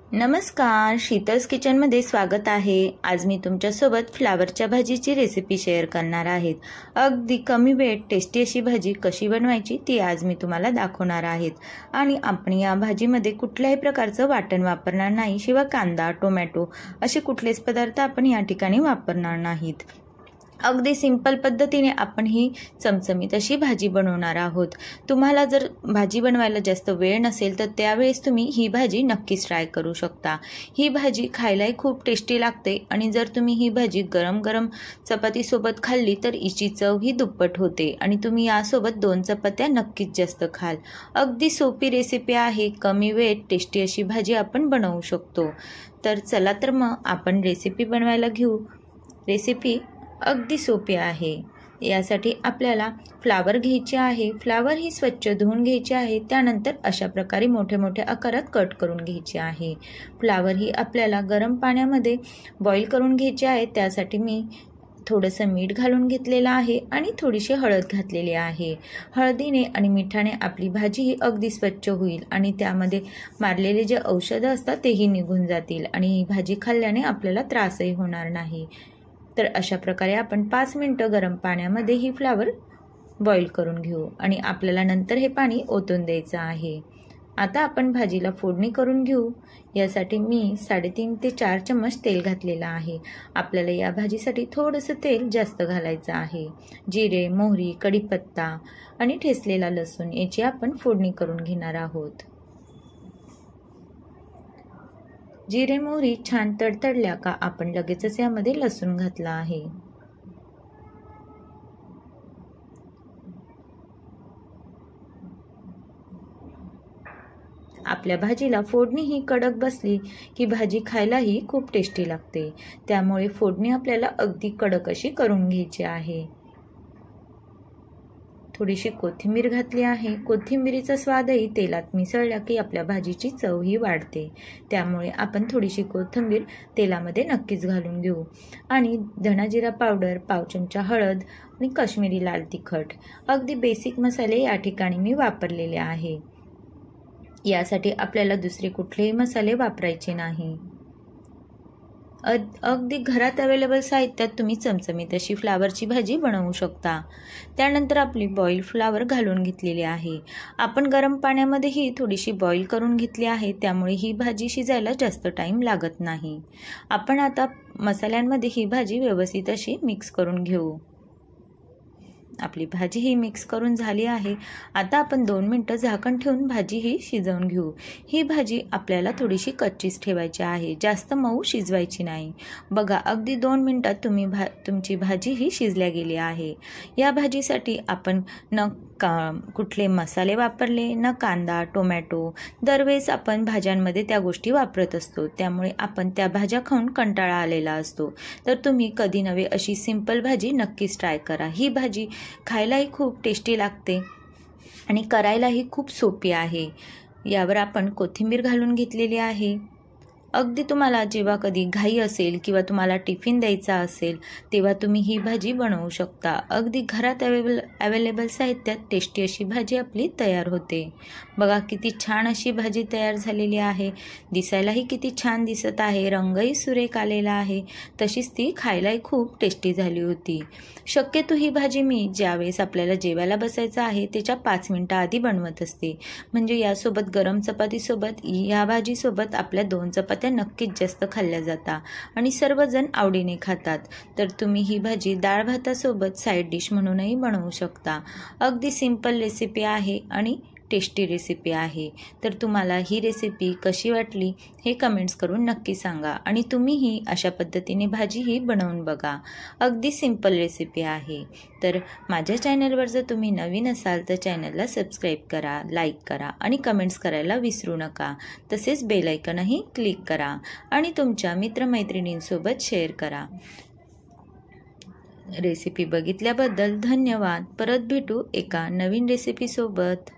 नमस्कार, शीतल्स किचनमध्ये स्वागत आहे। आज मी तुमच्यासोबत फ्लावरच्या भाजीची रेसिपी शेअर करणार आहे। अगदी कमी वेळेत टेस्टी अशी भाजी कशी बनवायची ती आज मी तुम्हाला दाखवणार आहे। आणि आपण या भाजीमध्ये कुठल्याही प्रकारचं वाटण वापरणार नाही, शिवाय कांदा, टोमॅटो असे कुठलेच पदार्थ आपण या ठिकाणी वापरणार नाहीत। अगदी सिंपल पद्धतीने आपण ही चमचमीत अशी भाजी बनवणार आहोत। तुम्हाला जर भाजी बनवायला जास्त वेळ नसेल तर त्यावेळेस तुम्ही ही भाजी नक्कीच ट्राय करू शकता। ही भाजी खायलाही खूप टेस्टी लागते आणि जर तुम्ही ही भाजी गरम गरम चपातीसोबत खाल्ली तर हिची चव ही दुप्पट होते आणि तुम्ही यासोबत 2 चपात्या नक्कीच जास्त खाल। अगदी सोपी रेसिपी आहे, कमी वेळेत टेस्टी अशी भाजी आपण बनवू शकतो। तर चला तर मग आपण रेसिपी बनवायला घेऊ। रेसिपी अगदी सोपी आहे। यासाठी आपल्याला फ्लावर घ्यायचे आहे। फ्लावर ही स्वच्छ धुवून घ्यायची आहे, त्यानंतर अशा प्रकारे मोठे मोठे आकारात कट करून घ्यायचे आहे। फ्लावर ही आपल्याला गरम पाण्यामध्ये बॉईल करून घ्यायची आहे। त्यासाठी मी थोडंसं मीठ घालून घेतलेलं आहे आणि थोडीशी हळद घातलेली आहे। हळदीने आणि मिठाने आपली भाजी ही अगदी स्वच्छ होईल आणि त्यामध्ये मारलेले जे औषधं असतात तेही निघून जातील आणि ही भाजी खाल्ल्याने आपल्याला त्रासही होणार नाही। तर अशा प्रकारे आपण 5 मिनिटं गरम पाण्यामध्ये ही फ्लावर बॉईल करून घेऊ आणि आपल्याला नंतर हे पाणी ओतून द्यायचं आहे। आता आपण भाजीला फोडणी करून घेऊ। यासाठी मी 3.5 ते 4 चम्मच तेल घातलेलं आहे। आपल्याला या भाजीसाठी थोडंसं तेल जास्त घालायचं आहे। जिरे, मोहरी, कढीपत्ता आणि ठेचलेला लसूण याची आपण फोडणी करून घेणार आहोत। जिरे मोहरी छान तडतडल्या का आपण लगेचच यामध्ये लसूण घातला आहे। आपल्या भाजीला फोडणी ही कडक बसली की भाजी खायलाही खूप टेस्टी लागते, त्यामुळे फोडणी आपल्याला अगदी कडक अशी करून घ्यायची आहे। थोडीशी कोथिंबीर घातली आहे। कोथिंबीरीचा स्वादही तेलात मिसळला की आपल्या भाजीची चवही वाढते, त्यामुळे आपण थोडीशी कोथिंबीर तेलामध्ये नक्कीच घालून घेऊ। आणि धना जिरा पावडर, पाव चमचा हळद आणि काश्मीरी लाल तिखट अगदी बेसिक मसाले या ठिकाणी मी वापरलेले आहे। यासाठी आपल्याला दुसरे कुठलेही मसाले वापरायचे नाही। अगदी घरात अवेलेबल साहित्यात तुम्ही चमचमीत अशी फ्लावरची भाजी बनवू शकता। त्यानंतर आपली बॉईल फ्लावर घालून घेतलेली आहे। आपण गरम पाण्यामध्ये ही थोडीशी बॉईल करून घेतली आहे, त्यामुळे ही भाजी शिजायला जास्त टाईम लागत नाही। आपण आता मसाल्यांमध्ये ही भाजी व्यवस्थित अशी मिक्स करून घेऊ। आपली भाजी ही मिक्स करून झाली आहे। आता आपण 2 मिनिटं झाकण ठेवून भाजी ही शिजवून घेऊ। ही भाजी आपल्याला थोडीशी कच्चीच ठेवायची आहे, जास्त मऊ शिजवायची नाही। बघा, अगदी 2 मिनिटात तुमची भाजी ही शिजल्या गेली आहे। या भाजीसाठी आपण कुठले मसाले वापरले न कांदा, टोमॅटो। दरवेळेस आपण भाज्यांमध्ये त्या गोष्टी वापरत असतो, त्यामुळे आपण त्या भाज्या खाऊन कंटाळा आलेला असतो। तर तुम्ही कधी नव्हे अशी सिंपल भाजी नक्कीच ट्राय करा। ही भाजी खायलाही खूप टेस्टी लागते आणि करायलाही खूप सोपी आहे। यावर आपण कोथिंबीर घालून घेतलेली आहे। अगदी तुम्हाला जेव्हा कधी घाई असेल किंवा तुम्हाला टिफिन द्यायचा असेल तेव्हा तुम्ही ही भाजी बनवू शकता। अगदी घरात अवेलेबल साहित्यात टेस्टी अशी भाजी आपली तयार होते। बघा, किती छान अशी भाजी तयार झालेली आहे। दिसायलाही किती छान दिसत आहे, रंगही सुरेख आलेला आहे, तशीच ती खायलाही खूप टेस्टी झाली होती। शक्यतो ही भाजी मी ज्यावेळेस आपल्याला जेवायला बसायचं आहे त्याच्या 5 मिनिटं आधी बनवत असते, म्हणजे यासोबत गरम चपातीसोबत या भाजीसोबत आपल्या 2 चपात्या नक्कीच जास्त खाल्ल्या जातात आणि सर्वजण आवडीने खातात। तर तुम्ही ही भाजी डाळ भातासोबत साईड डिश म्हणूनही बनवू शकता। अगदी सिंपल रेसिपी आहे आणि टेस्टी रेसिपी आहे। तर तुम्हाला ही रेसिपी कशी वाटली हे कमेंट्स करून नक्की सांगा आणि तुम्हीही अशा पद्धतीने भाजी ही बनवून बघा। अगदी सिंपल रेसिपी आहे। तर माझ्या चॅनलवर जर तुम्ही नवीन असाल तर चॅनलला सबस्क्राईब करा, लाईक करा आणि कमेंट्स करायला विसरू नका। तसेच बेल आयकॉनही क्लिक करा आणि तुमच्या मित्रमैत्रिणींसोबत शेअर करा। रेसिपी बघितल्याबद्दल धन्यवाद। परत भेटू एका नवीन रेसिपीसोबत।